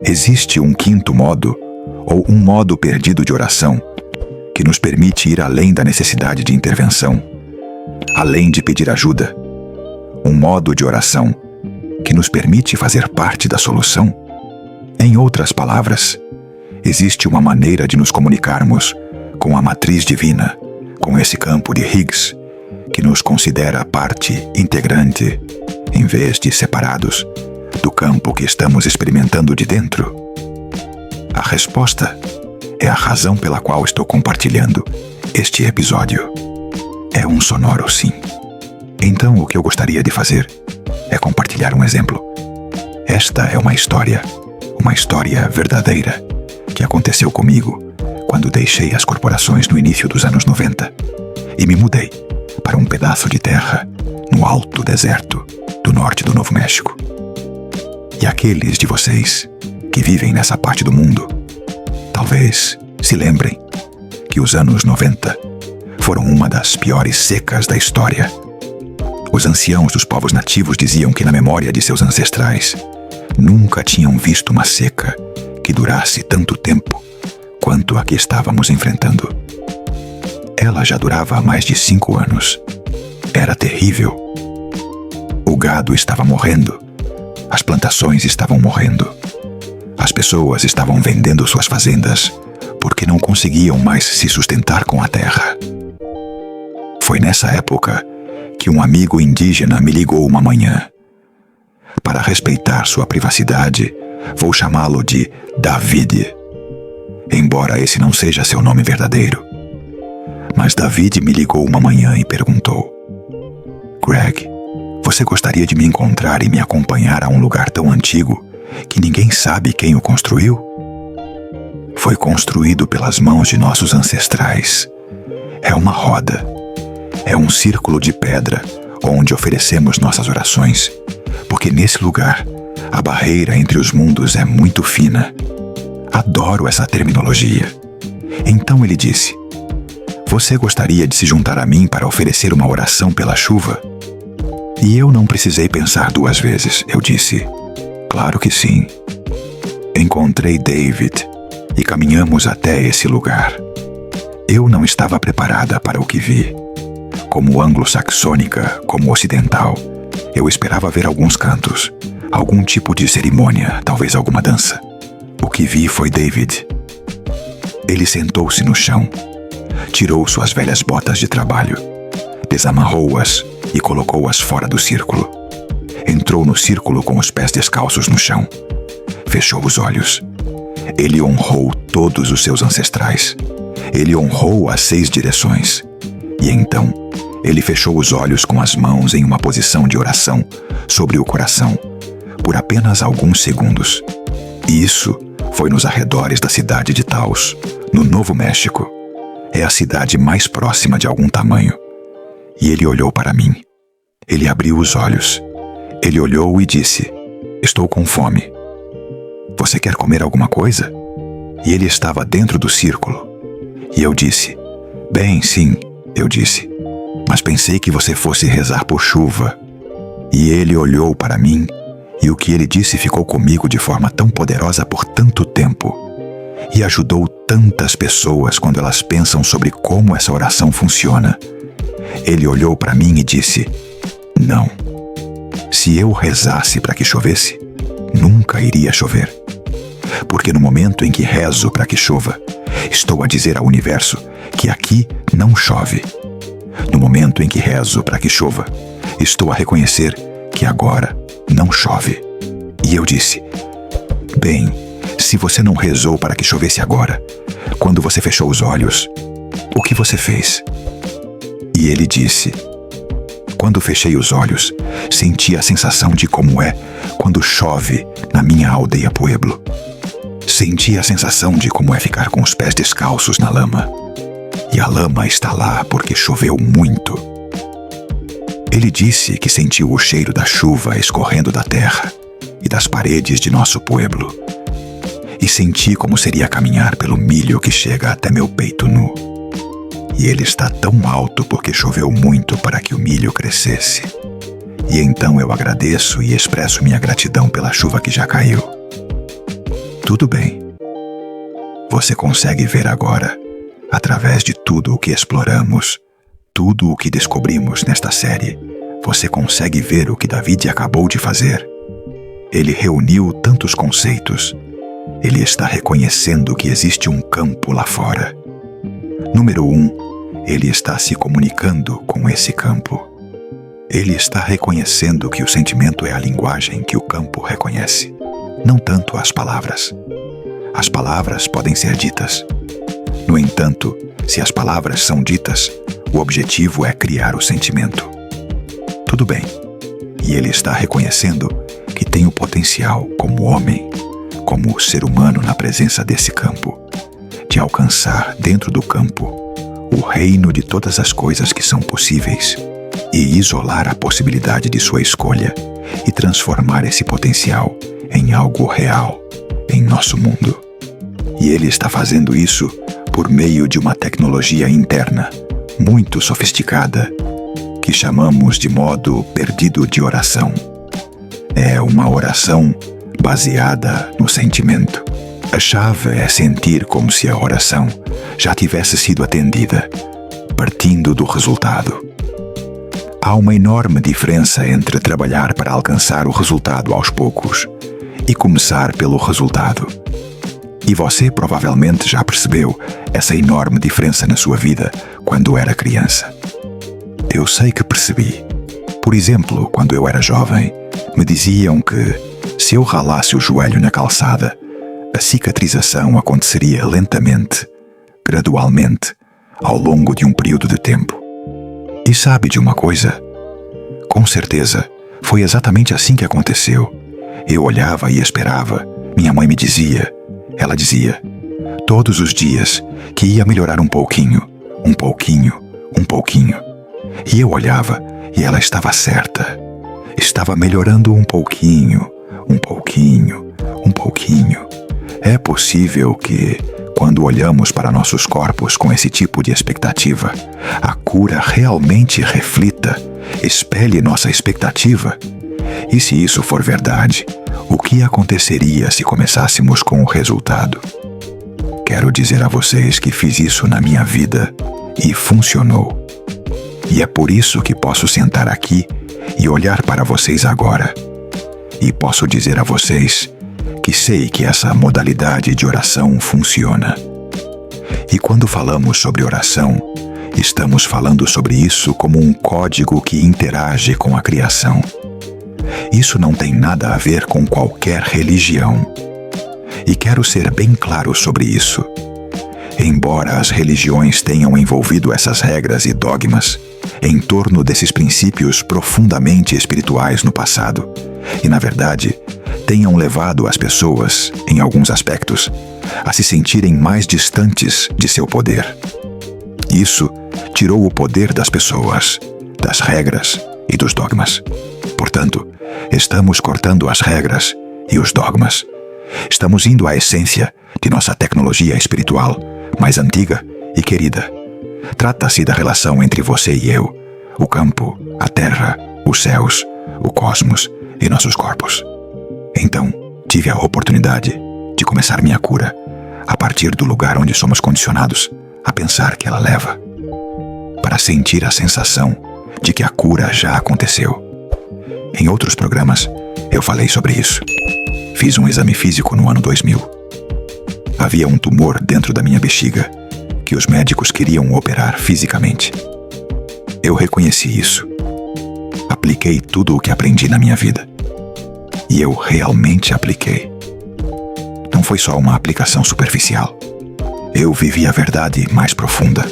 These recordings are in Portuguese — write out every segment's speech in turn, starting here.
Existe um quinto modo, ou um modo perdido de oração, que nos permite ir além da necessidade de intervenção, além de pedir ajuda. Um modo de oração que nos permite fazer parte da solução. Em outras palavras, existe uma maneira de nos comunicarmos com a matriz divina, com esse campo de Higgs, que nos considera parte integrante, em vez de separados, do campo que estamos experimentando de dentro. A resposta é a razão pela qual estou compartilhando este episódio. É um sonoro sim. Então o que eu gostaria de fazer é compartilhar um exemplo. Esta é uma história verdadeira, que aconteceu comigo quando deixei as corporações no início dos anos 90 e me mudei para um pedaço de terra no alto deserto do norte do Novo México. E aqueles de vocês que vivem nessa parte do mundo, talvez se lembrem que os anos 90 foram uma das piores secas da história. Os anciãos dos povos nativos diziam que, na memória de seus ancestrais, nunca tinham visto uma seca que durasse tanto tempo quanto a que estávamos enfrentando. Ela já durava há mais de 5 anos. Era terrível. O gado estava morrendo. As plantações estavam morrendo. As pessoas estavam vendendo suas fazendas porque não conseguiam mais se sustentar com a terra. Foi nessa época que um amigo indígena me ligou uma manhã. Para respeitar sua privacidade, vou chamá-lo de David, embora esse não seja seu nome verdadeiro. Mas David me ligou uma manhã e perguntou: Greg, você gostaria de me encontrar e me acompanhar a um lugar tão antigo que ninguém sabe quem o construiu? Foi construído pelas mãos de nossos ancestrais. É uma roda. É um círculo de pedra onde oferecemos nossas orações, porque nesse lugar a barreira entre os mundos é muito fina. Adoro essa terminologia. Então ele disse: você gostaria de se juntar a mim para oferecer uma oração pela chuva? E eu não precisei pensar 2 vezes. Eu disse: claro que sim. Encontrei David e caminhamos até esse lugar. Eu não estava preparada para o que vi. Como anglo-saxônica, como ocidental, eu esperava ver alguns cantos, algum tipo de cerimônia, talvez alguma dança. O que vi foi David. Ele sentou-se no chão, tirou suas velhas botas de trabalho, desamarrou-as e colocou-as fora do círculo. Entrou no círculo com os pés descalços no chão. Fechou os olhos. Ele honrou todos os seus ancestrais. Ele honrou as 6 direções. E então, ele fechou os olhos com as mãos em uma posição de oração sobre o coração, por apenas alguns segundos. E isso foi nos arredores da cidade de Taos, no Novo México. É a cidade mais próxima de algum tamanho. E ele olhou para mim. Ele abriu os olhos. Ele olhou e disse: estou com fome. Você quer comer alguma coisa? E ele estava dentro do círculo. E eu disse: bem, sim, eu disse. Mas pensei que você fosse rezar por chuva. E ele olhou para mim, e o que ele disse ficou comigo de forma tão poderosa por tanto tempo. E ajudou tantas pessoas quando elas pensam sobre como essa oração funciona. Ele olhou para mim e disse: não. Se eu rezasse para que chovesse, nunca iria chover. Porque no momento em que rezo para que chova, estou a dizer ao universo que aqui não chove. No momento em que rezo para que chova, estou a reconhecer que agora não chove. E eu disse: bem, se você não rezou para que chovesse agora, quando você fechou os olhos, o que você fez? E ele disse: quando fechei os olhos, senti a sensação de como é quando chove na minha aldeia Pueblo. Senti a sensação de como é ficar com os pés descalços na lama. E a lama está lá porque choveu muito. Ele disse que sentiu o cheiro da chuva escorrendo da terra e das paredes de nosso pueblo. E senti como seria caminhar pelo milho que chega até meu peito nu. E ele está tão alto porque choveu muito para que o milho crescesse. E então eu agradeço e expresso minha gratidão pela chuva que já caiu. Tudo bem. Você consegue ver agora, através de tudo o que exploramos, tudo o que descobrimos nesta série, você consegue ver o que David acabou de fazer. Ele reuniu tantos conceitos. Ele está reconhecendo que existe um campo lá fora. Número 1, ele está se comunicando com esse campo. Ele está reconhecendo que o sentimento é a linguagem que o campo reconhece, não tanto as palavras. As palavras podem ser ditas. No entanto, se as palavras são ditas, o objetivo é criar o sentimento. Tudo bem. E ele está reconhecendo que tem o potencial como homem, como ser humano na presença desse campo, de alcançar dentro do campo o reino de todas as coisas que são possíveis e isolar a possibilidade de sua escolha e transformar esse potencial em algo real em nosso mundo. E ele está fazendo isso por meio de uma tecnologia interna muito sofisticada que chamamos de modo perdido de oração. É uma oração baseada no sentimento. A chave é sentir como se a oração já tivesse sido atendida, partindo do resultado. Há uma enorme diferença entre trabalhar para alcançar o resultado aos poucos e começar pelo resultado. E você provavelmente já percebeu essa enorme diferença na sua vida quando era criança. Eu sei que percebi. Por exemplo, quando eu era jovem, me diziam que, se eu ralasse o joelho na calçada, a cicatrização aconteceria lentamente, gradualmente, ao longo de um período de tempo. E sabe de uma coisa? Com certeza, foi exatamente assim que aconteceu. Eu olhava e esperava. Minha mãe me dizia, ela dizia, todos os dias, que ia melhorar um pouquinho, um pouquinho, um pouquinho. E eu olhava e ela estava certa. Estava melhorando um pouquinho, um pouquinho, um pouquinho. É possível que, quando olhamos para nossos corpos com esse tipo de expectativa, a cura realmente reflita, espelhe nossa expectativa? E se isso for verdade, o que aconteceria se começássemos com o resultado? Quero dizer a vocês que fiz isso na minha vida e funcionou. E é por isso que posso sentar aqui e olhar para vocês agora. E posso dizer a vocês que sei que essa modalidade de oração funciona. E quando falamos sobre oração, estamos falando sobre isso como um código que interage com a criação. Isso não tem nada a ver com qualquer religião. E quero ser bem claro sobre isso. Embora as religiões tenham envolvido essas regras e dogmas em torno desses princípios profundamente espirituais no passado, e na verdade, tenham levado as pessoas, em alguns aspectos, a se sentirem mais distantes de seu poder. Isso tirou o poder das pessoas, das regras e dos dogmas. Portanto, estamos cortando as regras e os dogmas. Estamos indo à essência de nossa tecnologia espiritual mais antiga e querida. Trata-se da relação entre você e eu, o campo, a terra, os céus, o cosmos e nossos corpos. Então, tive a oportunidade de começar minha cura a partir do lugar onde somos condicionados a pensar que ela leva, para sentir a sensação de que a cura já aconteceu. Em outros programas, eu falei sobre isso. Fiz um exame físico no ano 2000. Havia um tumor dentro da minha bexiga que os médicos queriam operar fisicamente. Eu reconheci isso. Apliquei tudo o que aprendi na minha vida. E eu realmente apliquei. Não foi só uma aplicação superficial. Eu vivi a verdade mais profunda.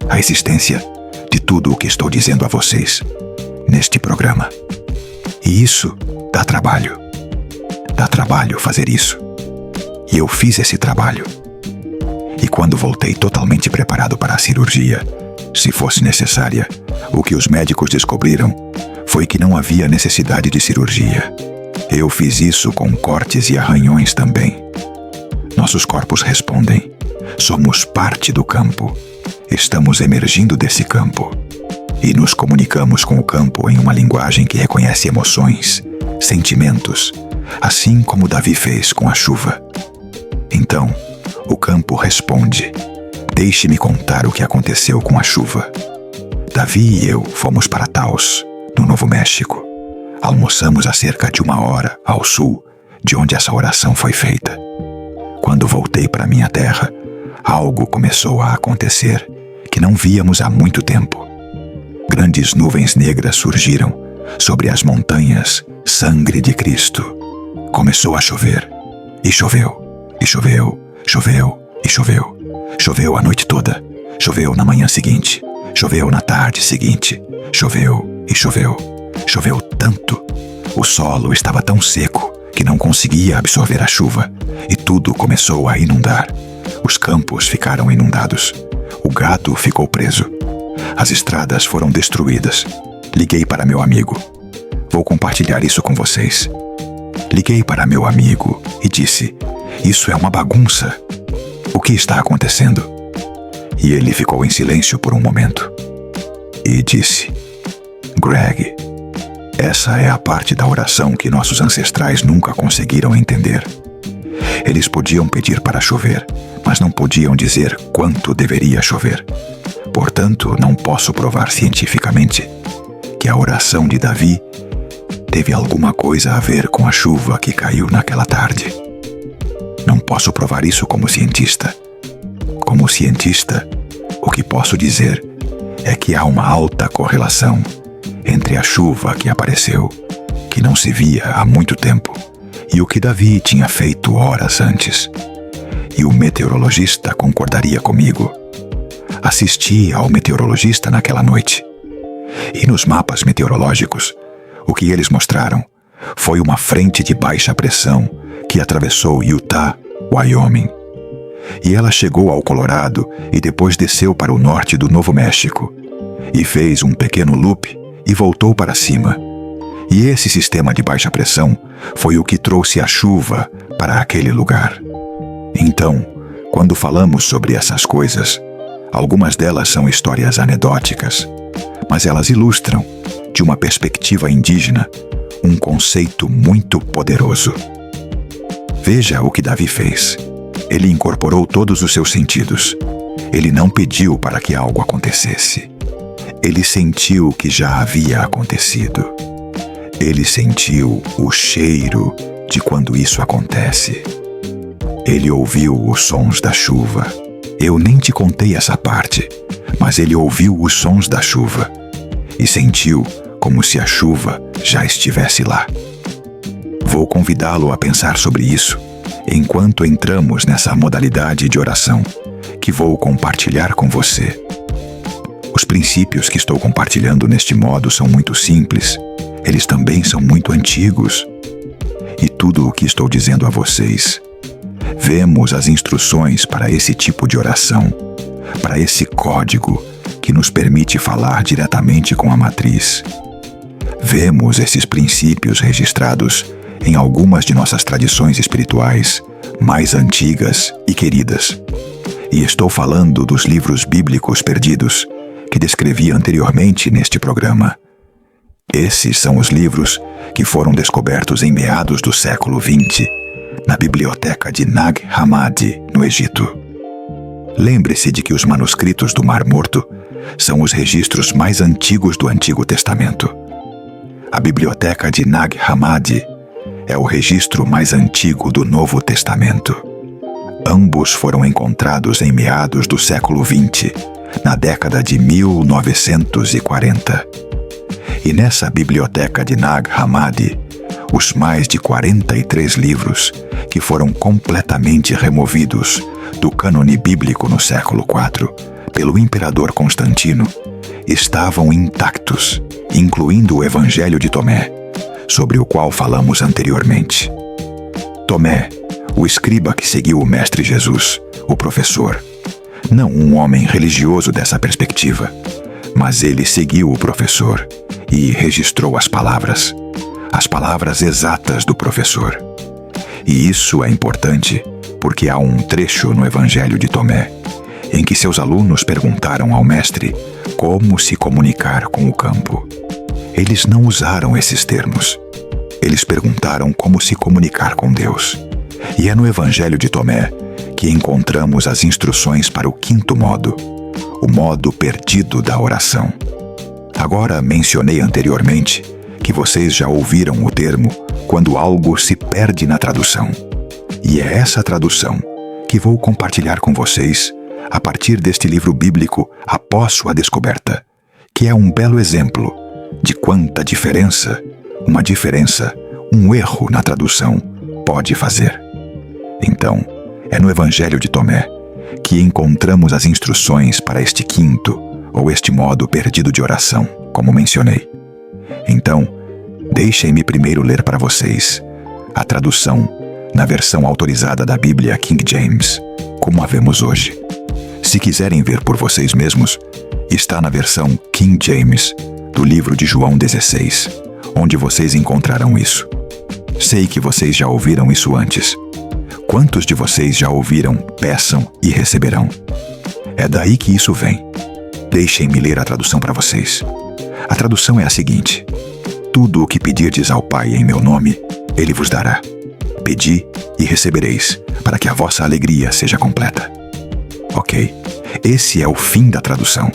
A existência de tudo o que estou dizendo a vocês neste programa. E isso dá trabalho. Dá trabalho fazer isso. E eu fiz esse trabalho. E quando voltei totalmente preparado para a cirurgia, se fosse necessária, o que os médicos descobriram foi que não havia necessidade de cirurgia. Eu fiz isso com cortes e arranhões também. Nossos corpos respondem. Somos parte do campo. Estamos emergindo desse campo. E nos comunicamos com o campo em uma linguagem que reconhece emoções, sentimentos, assim como Davi fez com a chuva. Então, o campo responde: deixe-me contar o que aconteceu com a chuva. Davi e eu fomos para Taos, no Novo México. Almoçamos a cerca de 1 hora ao sul de onde essa oração foi feita. Quando voltei para minha terra, algo começou a acontecer que não víamos há muito tempo. Grandes nuvens negras surgiram sobre as montanhas, sangue de Cristo. Começou a chover, e choveu, e choveu, choveu, e choveu. Choveu a noite toda, choveu na manhã seguinte, choveu na tarde seguinte, choveu e choveu. Choveu tanto, o solo estava tão seco que não conseguia absorver a chuva, e tudo começou a inundar. Os campos ficaram inundados. O gado ficou preso. As estradas foram destruídas. Liguei para meu amigo. Vou compartilhar isso com vocês. Liguei para meu amigo e disse: isso é uma bagunça. O que está acontecendo? E ele ficou em silêncio por um momento. E disse: Greg, essa é a parte da oração que nossos ancestrais nunca conseguiram entender. Eles podiam pedir para chover, mas não podiam dizer quanto deveria chover. Portanto, não posso provar cientificamente que a oração de Davi teve alguma coisa a ver com a chuva que caiu naquela tarde. Não posso provar isso como cientista. Como cientista, o que posso dizer é que há uma alta correlação entre a chuva que apareceu, que não se via há muito tempo, e o que Davi tinha feito horas antes. E o meteorologista concordaria comigo. Assisti ao meteorologista naquela noite. E nos mapas meteorológicos, o que eles mostraram foi uma frente de baixa pressão que atravessou Utah, Wyoming. E ela chegou ao Colorado e depois desceu para o norte do Novo México. E fez um pequeno loop e voltou para cima. E esse sistema de baixa pressão foi o que trouxe a chuva para aquele lugar. Então, quando falamos sobre essas coisas, algumas delas são histórias anedóticas, mas elas ilustram, de uma perspectiva indígena, um conceito muito poderoso. Veja o que Davi fez. Ele incorporou todos os seus sentidos. Ele não pediu para que algo acontecesse. Ele sentiu o que já havia acontecido. Ele sentiu o cheiro de quando isso acontece. Ele ouviu os sons da chuva. Eu nem te contei essa parte, mas ele ouviu os sons da chuva e sentiu como se a chuva já estivesse lá. Vou convidá-lo a pensar sobre isso enquanto entramos nessa modalidade de oração que vou compartilhar com você. Os princípios que estou compartilhando neste modo são muito simples. Eles também são muito antigos. E tudo o que estou dizendo a vocês, vemos as instruções para esse tipo de oração, para esse código que nos permite falar diretamente com a matriz. Vemos esses princípios registrados em algumas de nossas tradições espirituais mais antigas e queridas. E estou falando dos livros bíblicos perdidos que descrevi anteriormente neste programa. Esses são os livros que foram descobertos em meados do século XX, na biblioteca de Nag Hammadi, no Egito. Lembre-se de que os manuscritos do Mar Morto são os registros mais antigos do Antigo Testamento. A biblioteca de Nag Hammadi é o registro mais antigo do Novo Testamento. Ambos foram encontrados em meados do século XX, na década de 1940. E nessa biblioteca de Nag Hammadi, os mais de 43 livros que foram completamente removidos do cânone bíblico no século IV pelo imperador Constantino estavam intactos, incluindo o Evangelho de Tomé, sobre o qual falamos anteriormente. Tomé, o escriba que seguiu o Mestre Jesus, o professor, não um homem religioso dessa perspectiva, mas ele seguiu o professor e registrou as palavras exatas do professor. E isso é importante porque há um trecho no Evangelho de Tomé em que seus alunos perguntaram ao mestre como se comunicar com o campo. Eles não usaram esses termos. Eles perguntaram como se comunicar com Deus. E é no Evangelho de Tomé que encontramos as instruções para o quinto modo, o modo perdido da oração. Agora mencionei anteriormente que vocês já ouviram o termo quando algo se perde na tradução. E é essa tradução que vou compartilhar com vocês a partir deste livro bíblico após sua descoberta, que é um belo exemplo de quanta diferença, um erro na tradução pode fazer. Então, é no Evangelho de Tomé que encontramos as instruções para este quinto ou este modo perdido de oração, como mencionei. Então, deixem-me primeiro ler para vocês a tradução na versão autorizada da Bíblia King James, como a vemos hoje. Se quiserem ver por vocês mesmos, está na versão King James do livro de João 16, onde vocês encontrarão isso. Sei que vocês já ouviram isso antes. Quantos de vocês já ouviram peçam e receberão? É daí que isso vem. Deixem-me ler a tradução para vocês. A tradução é a seguinte: tudo o que pedirdes ao Pai em meu nome, Ele vos dará. Pedi e recebereis, para que a vossa alegria seja completa. Ok, esse é o fim da tradução.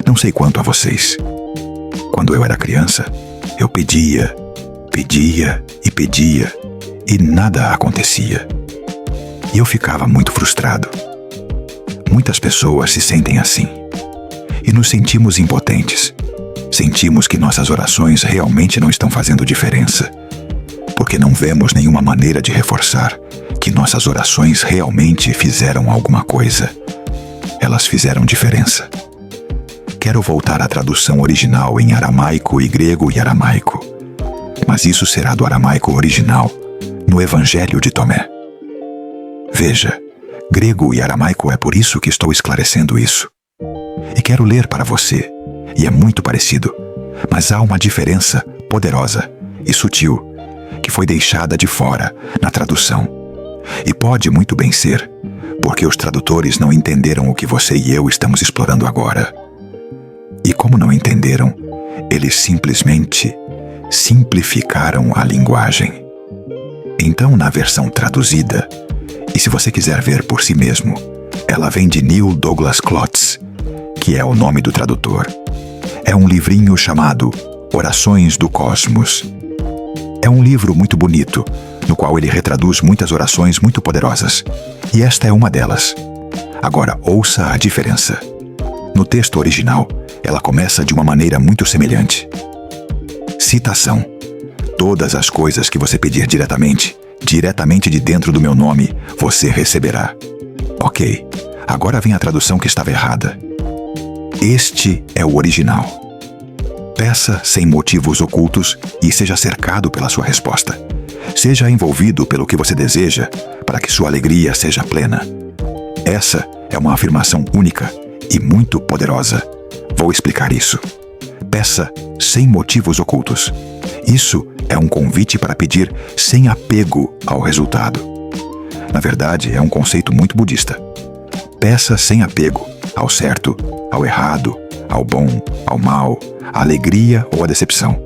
Não sei quanto a vocês. Quando eu era criança, eu pedia e nada acontecia. E eu ficava muito frustrado. Muitas pessoas se sentem assim. E nos sentimos impotentes. Sentimos que nossas orações realmente não estão fazendo diferença, porque não vemos nenhuma maneira de reforçar que nossas orações realmente fizeram alguma coisa. Elas fizeram diferença. Quero voltar à tradução original em aramaico e grego e aramaico, mas isso será do aramaico original, no Evangelho de Tomé. Veja, grego e aramaico é por isso que estou esclarecendo isso. E quero ler para você, e é muito parecido, mas há uma diferença poderosa e sutil que foi deixada de fora na tradução. E pode muito bem ser, porque os tradutores não entenderam o que você e eu estamos explorando agora. E como não entenderam, eles simplesmente simplificaram a linguagem. Então, na versão traduzida, e se você quiser ver por si mesmo, ela vem de Neil Douglas Klotz, que é o nome do tradutor. É um livrinho chamado Orações do Cosmos. É um livro muito bonito, no qual ele retraduz muitas orações muito poderosas, e esta é uma delas. Agora, ouça a diferença. No texto original, ela começa de uma maneira muito semelhante. Citação: todas as coisas que você pedir diretamente de dentro do meu nome, você receberá. Ok, agora vem a tradução que estava errada. Este é o original. Peça sem motivos ocultos e seja cercado pela sua resposta. Seja envolvido pelo que você deseja para que sua alegria seja plena. Essa é uma afirmação única e muito poderosa. Vou explicar isso. Peça sem motivos ocultos. Isso é um convite para pedir sem apego ao resultado. Na verdade, é um conceito muito budista. Peça sem apego ao certo, ao errado, ao bom, ao mal, à alegria ou à decepção.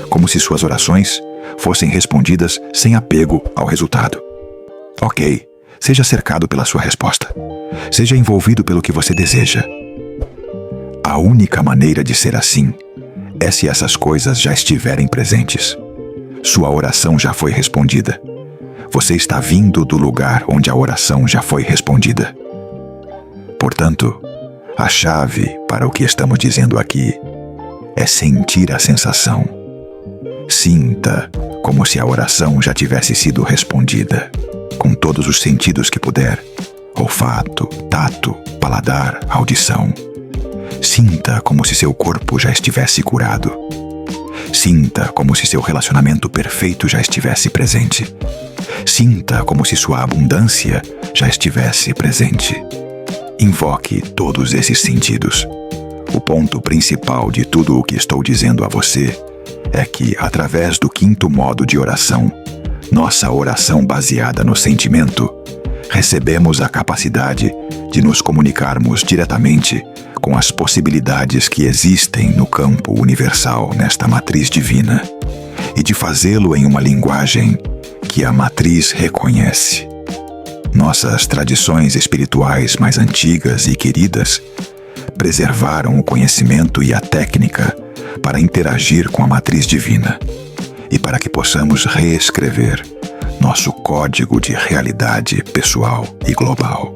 Como se suas orações fossem respondidas sem apego ao resultado. Ok, seja cercado pela sua resposta. Seja envolvido pelo que você deseja. A única maneira de ser assim é se essas coisas já estiverem presentes. Sua oração já foi respondida. Você está vindo do lugar onde a oração já foi respondida. Portanto, a chave para o que estamos dizendo aqui é sentir a sensação. Sinta como se a oração já tivesse sido respondida, com todos os sentidos que puder: olfato, tato, paladar, audição. Sinta como se seu corpo já estivesse curado. Sinta como se seu relacionamento perfeito já estivesse presente. Sinta como se sua abundância já estivesse presente. Invoque todos esses sentidos. O ponto principal de tudo o que estou dizendo a você é que, através do quinto modo de oração, nossa oração baseada no sentimento, recebemos a capacidade de nos comunicarmos diretamente com as possibilidades que existem no campo universal nesta matriz divina e de fazê-lo em uma linguagem que a matriz reconhece. Nossas tradições espirituais mais antigas e queridas preservaram o conhecimento e a técnica para interagir com a matriz divina e para que possamos reescrever nosso código de realidade pessoal e global.